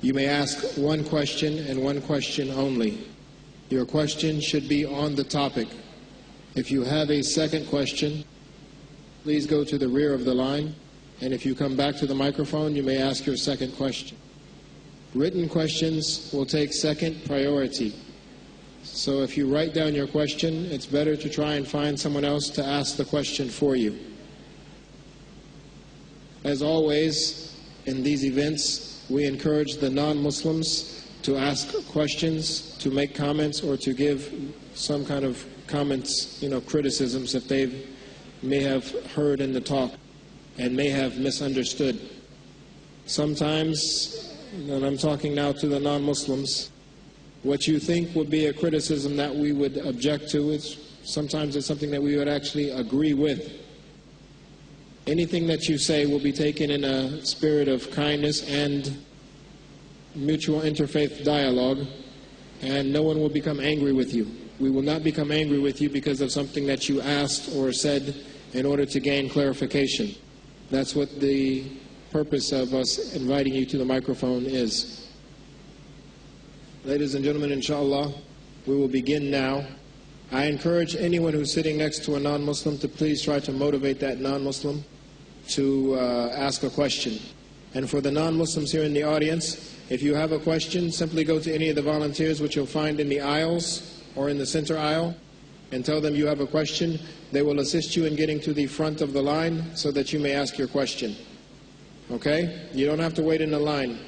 You may ask one question and one question only. Your question should be on the topic. If you have a second question, please go to the rear of the line, and if you come back to the microphone, you may ask your second question. Written questions will take second priority. So if you write down your question, it's better to try and find someone else to ask the question for you. As always, in these events, we encourage the non-Muslims to ask questions, to make comments, or to give some kind of comments, criticisms if they may have heard in the talk and may have misunderstood. Sometimes, and I'm talking now to the non-Muslims, what you think would be a criticism that we would object to, sometimes it's something that we would actually agree with. Anything that you say will be taken in a spirit of kindness and mutual interfaith dialogue, and no one will become angry with you. We will not become angry with you because of something that you asked or said in order to gain clarification. That's what the purpose of us inviting you to the microphone is. Ladies and gentlemen, inshallah, we will begin now. I encourage anyone who's sitting next to a non-Muslim to please try to motivate that non-Muslim to ask a question. And for the non-Muslims here in the audience, if you have a question, simply go to any of the volunteers which you'll find in the aisles or in the center aisle and tell them you have a question. They will assist you in getting to the front of the line so that you may ask your question. Okay? You don't have to wait in the line.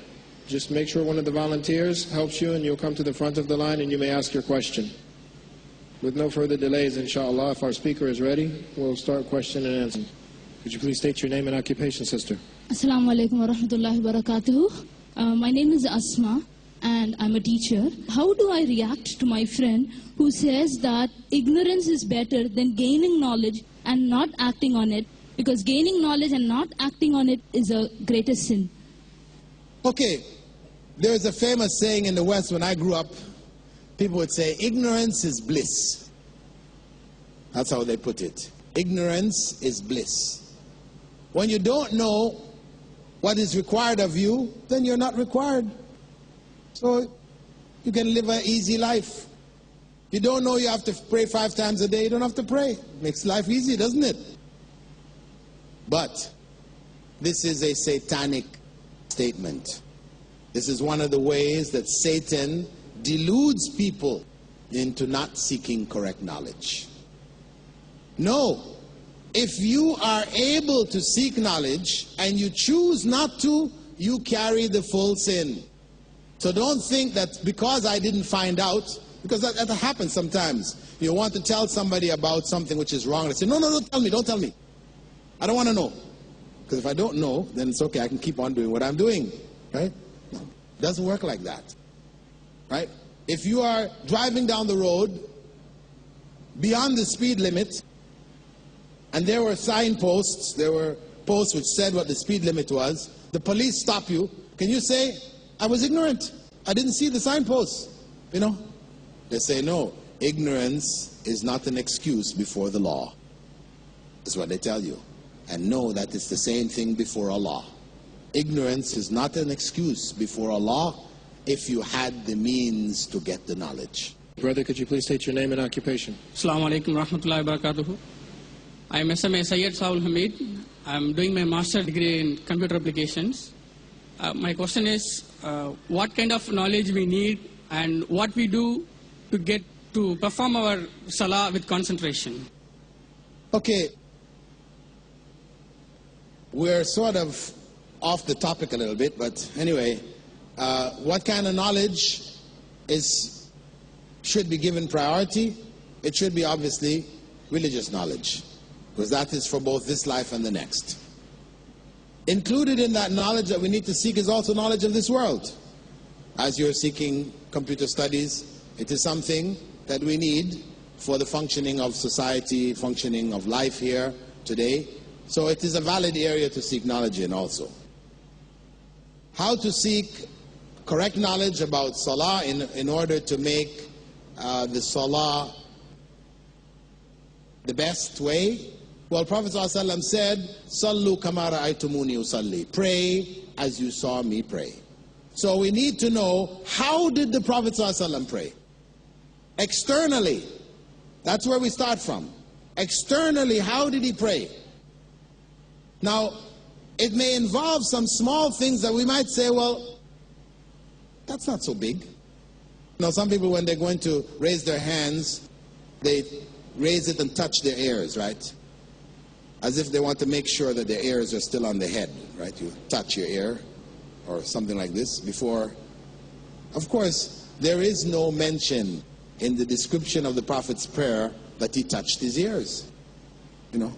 Just make sure one of the volunteers helps you and you'll come to the front of the line and you may ask your question. With no further delays, inshallah, if our speaker is ready, we'll start question and answer. Could you please state your name and occupation, sister? Assalamu alaikum wa rahmatullahi wa barakatuh. My name is Asma and I'm a teacher. How do I react to my friend who says that ignorance is better than gaining knowledge and not acting on it, because gaining knowledge and not acting on it is a greater sin? Okay, there's a famous saying in the West. When I grew up, people would say, ignorance is bliss. That's how they put it. Ignorance is bliss. When you don't know what is required of you, then you're not required. So you can live an easy life. You don't know you have to pray 5 times a day, you don't have to pray. Makes life easy, doesn't it? But this is a satanic statement. This is one of the ways that Satan deludes people into not seeking correct knowledge. No, if you are able to seek knowledge and you choose not to, you carry the full sin. So don't think that because I didn't find out, because that happens sometimes. You want to tell somebody about something which is wrong. They say, no, don't tell me. I don't want to know. Because if I don't know, then it's okay, I can keep on doing what I'm doing. Right? No, it doesn't work like that. Right? If you are driving down the road beyond the speed limit, and there were signposts, there were posts which said what the speed limit was, the police stop you, can you say, I was ignorant, I didn't see the signposts? You know? They say, no, ignorance is not an excuse before the law. That's what they tell you. And know that it's the same thing before Allah. Ignorance is not an excuse before Allah if you had the means to get the knowledge. Brother, could you please state your name and occupation? Assalamu alaikum warahmatullahi wabarakatuh. I am SMA Syed Saul Hamid. I am doing my master's degree in computer applications. My question is, what kind of knowledge we need and what we do to get to perform our salah with concentration? Okay. We're sort of off the topic a little bit, but anyway, what kind of knowledge should be given priority? It should be obviously religious knowledge, because that is for both this life and the next. Included in that knowledge that we need to seek is also knowledge of this world. As you're seeking computer studies, it is something that we need for the functioning of society, functioning of life here today. So it is a valid area to seek knowledge in also. How to seek correct knowledge about salah in order to make the salah the best way? Well, Prophet ﷺ said, Sallu kama ra'aytumuni usalli. Pray as you saw me pray. So we need to know, how did the Prophet ﷺ pray? Externally. That's where we start from. Externally, how did he pray? Now, it may involve some small things that we might say, well, that's not so big. Now, some people, when they're going to raise their hands, they raise it and touch their ears, right? As if they want to make sure that their ears are still on the head, right? You touch your ear or something like this before. Of course, there is no mention in the description of the Prophet's prayer that he touched his ears. You know?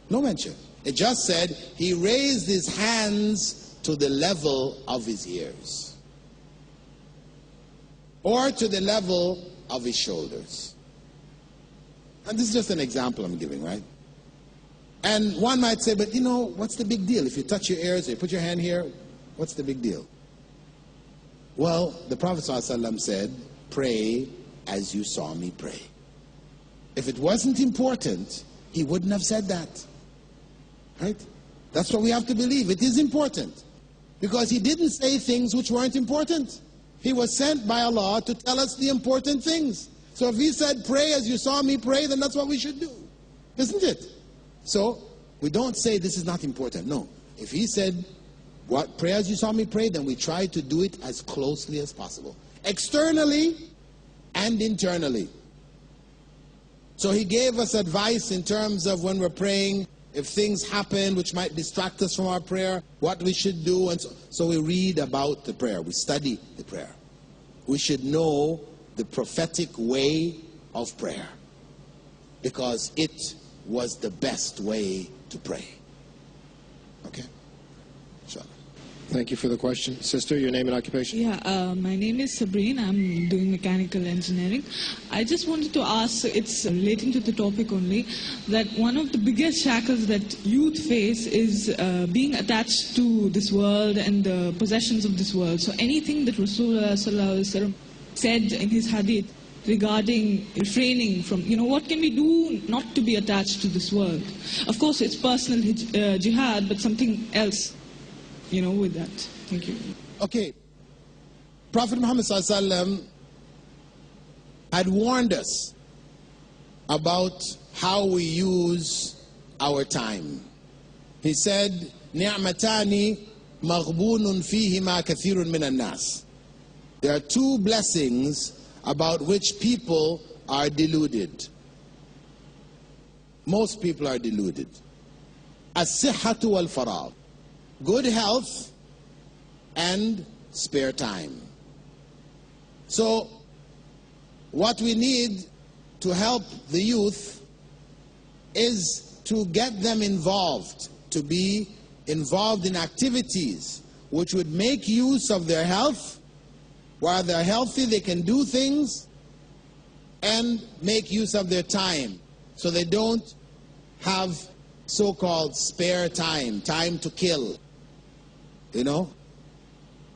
No mention. It just said he raised his hands to the level of his ears, or to the level of his shoulders. And this is just an example I'm giving, right? And one might say, but you know, what's the big deal? If you touch your ears or you put your hand here, what's the big deal? Well, the Prophet ﷺ said, pray as you saw me pray. If it wasn't important, he wouldn't have said that. Right? That's what we have to believe. It is important. Because he didn't say things which weren't important. He was sent by Allah to tell us the important things. So if he said, pray as you saw me pray, then that's what we should do. Isn't it? So, we don't say this is not important. No. If he said, pray as you saw me pray, then we try to do it as closely as possible. Externally and internally. So he gave us advice in terms of when we're praying, if things happen which might distract us from our prayer, what we should do. And so we read about the prayer. We study the prayer. We should know the prophetic way of prayer, because it was the best way to pray. Okay? Inshallah. Thank you for the question. Sister, your name and occupation? Yeah, my name is Sabrine. I'm doing mechanical engineering. I just wanted to ask, it's relating to the topic only, that one of the biggest shackles that youth face is being attached to this world and the possessions of this world. So anything that Rasulullah Sallallahu Alaihi Wasallam said in his hadith regarding refraining from, what can we do not to be attached to this world? Of course, it's personal jihad, but something else, with that. Thank you. Okay. Prophet Muhammad ﷺ had warned us about how we use our time. He said, نِعْمَتَانِ مَغْبُونٌ فِيهِمَا كَثِيرٌ مِنَ النَّاسِ. There are two blessings about which people are deluded. most people are deluded. As-sihhatu wal-faragh. Good health and spare time. So, what we need to help the youth is to get them involved, to be involved in activities which would make use of their health. While they're healthy, they can do things and make use of their time, so they don't have so-called spare time, time to kill. You know,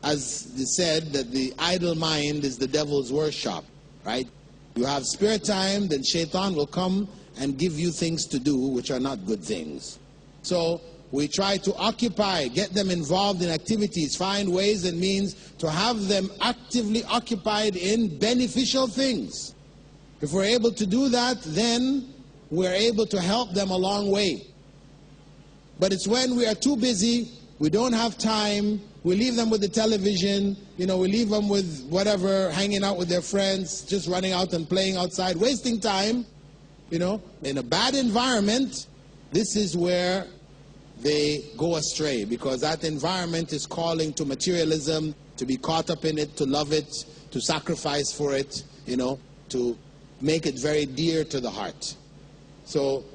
as they said, that the idle mind is the devil's workshop, right? You have spare time, then shaitan will come and give you things to do which are not good things. So we try to occupy, get them involved in activities, find ways and means to have them actively occupied in beneficial things. If we're able to do that, then we're able to help them a long way. But it's when we are too busy, we don't have time, we leave them with the television, we leave them with whatever, hanging out with their friends, just running out and playing outside, wasting time, in a bad environment. This is where they go astray, because that environment is calling to materialism, to be caught up in it, to love it, to sacrifice for it, to make it very dear to the heart. So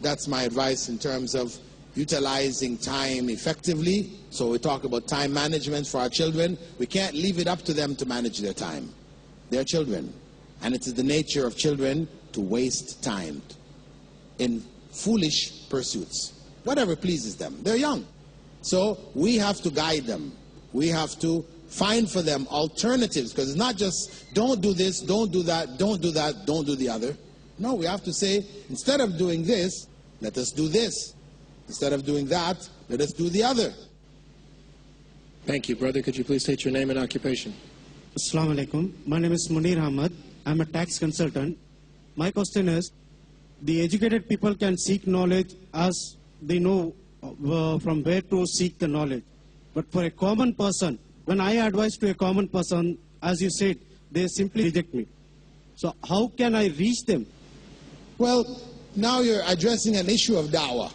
that's my advice in terms of utilizing time effectively. So we talk about time management for our children. We can't leave it up to them to manage their time. They're children. And it is the nature of children to waste time in foolish pursuits. Whatever pleases them. They're young. So we have to guide them. We have to find for them alternatives, because it's not just don't do this, don't do that, don't do that, don't do the other. No, we have to say, instead of doing this, let us do this. Instead of doing that, let us do the other. Thank you, brother. Could you please state your name and occupation? Assalamu alaikum. My name is Munir Ahmad. I'm a tax consultant. My question is, the educated people can seek knowledge as they know from where to seek the knowledge. But for a common person, when I advise to a common person, as you said, they simply reject me. So how can I reach them? Well, now you're addressing an issue of da'wah.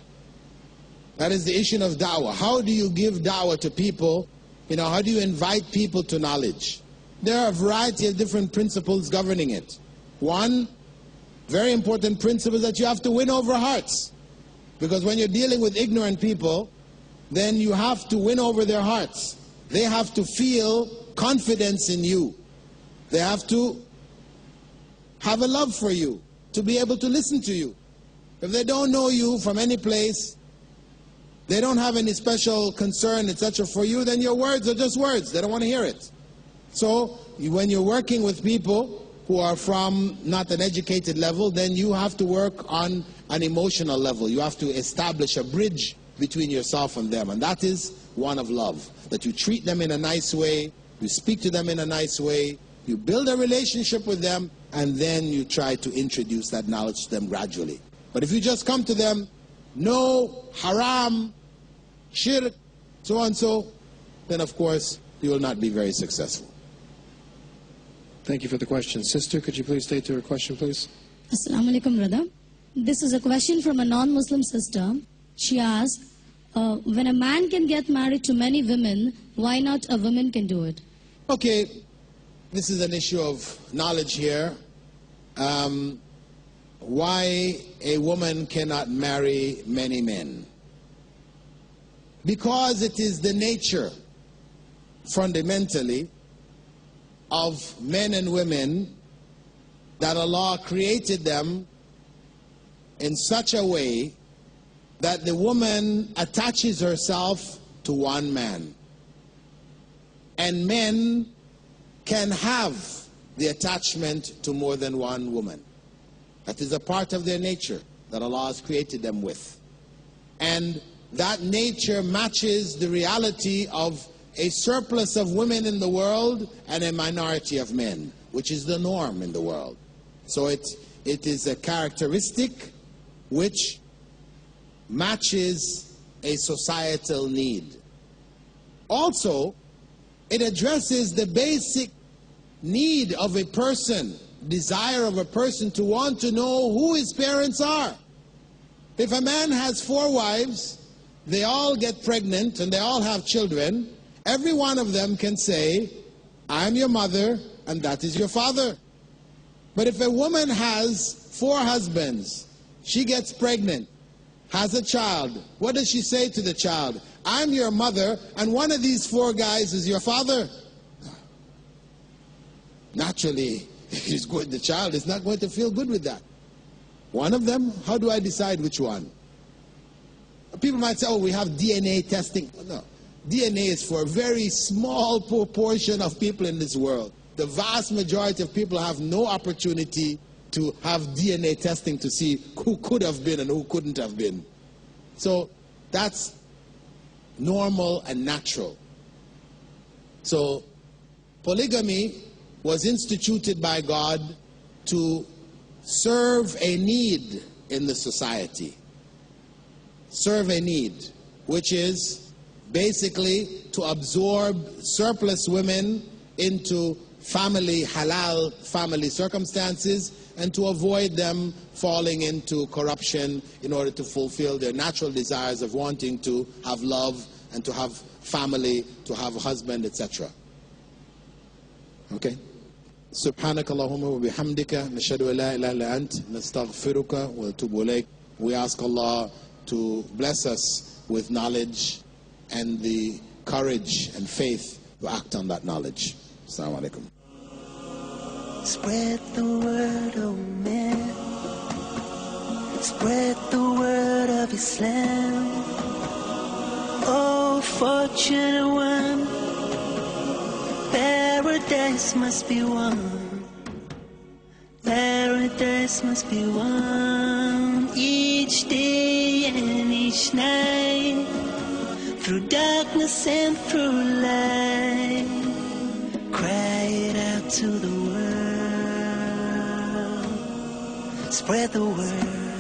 That is the issue of da'wah. How do you give da'wah to people? How do you invite people to knowledge? There are a variety of different principles governing it. One very important principle is that you have to win over hearts. Because when you're dealing with ignorant people, then you have to win over their hearts. They have to feel confidence in you. They have to have a love for you, to be able to listen to you. If they don't know you from any place, they don't have any special concern, etc. for you, then your words are just words. They don't want to hear it. So when you're working with people who are from not an educated level, then you have to work on an emotional level. You have to establish a bridge between yourself and them. And that is one of love. That you treat them in a nice way, you speak to them in a nice way, you build a relationship with them, and then you try to introduce that knowledge to them gradually. But if you just come to them, no, haram, shirk, so on and so, then of course you will not be very successful. Thank you for the question. Sister, could you please state your question, please? Assalamu alaikum, brother. This is a question from a non-Muslim sister. She asked, when a man can get married to many women, why not a woman can do it? Okay, this is an issue of knowledge here. Why a woman cannot marry many men? Because it is the nature, fundamentally, of men and women that Allah created them in such a way that the woman attaches herself to one man. And men can have the attachment to more than one woman. That is a part of their nature that Allah has created them with. And that nature matches the reality of a surplus of women in the world and a minority of men, which is the norm in the world. So it is a characteristic which matches a societal need. Also, it addresses the basic need of a person, desire of a person to want to know who his parents are. If a man has 4 wives, they all get pregnant and they all have children, every one of them can say, I'm your mother and that is your father. But if a woman has 4 husbands, she gets pregnant, has a child, what does she say to the child? I'm your mother and one of these 4 guys is your father. Naturally, the child is not going to feel good with that. One of them, how do I decide which one? People might say, oh, we have DNA testing. No, DNA is for a very small proportion of people in this world. The vast majority of people have no opportunity to have DNA testing to see who could have been and who couldn't have been. So that's normal and natural. So polygamy was instituted by God to serve a need in the society. Serve a need, which is basically to absorb surplus women into halal family circumstances and to avoid them falling into corruption in order to fulfill their natural desires of wanting to have love and to have family, to have a husband, etc. Okay? سبحانك اللهم وبحمدك نشهد أن لا إله إلا أنت نستغفرك ونتوب إليك. We ask Allah to bless us with knowledge and the courage and faith to act on that knowledge. Assalamu alaikum. Spread the word, oh man. Spread the word of Islam. Oh, fortunate one. Paradise must be won. Paradise must be won. Each day and each night. Through darkness and through light. Cry it out to the world. Spread the word.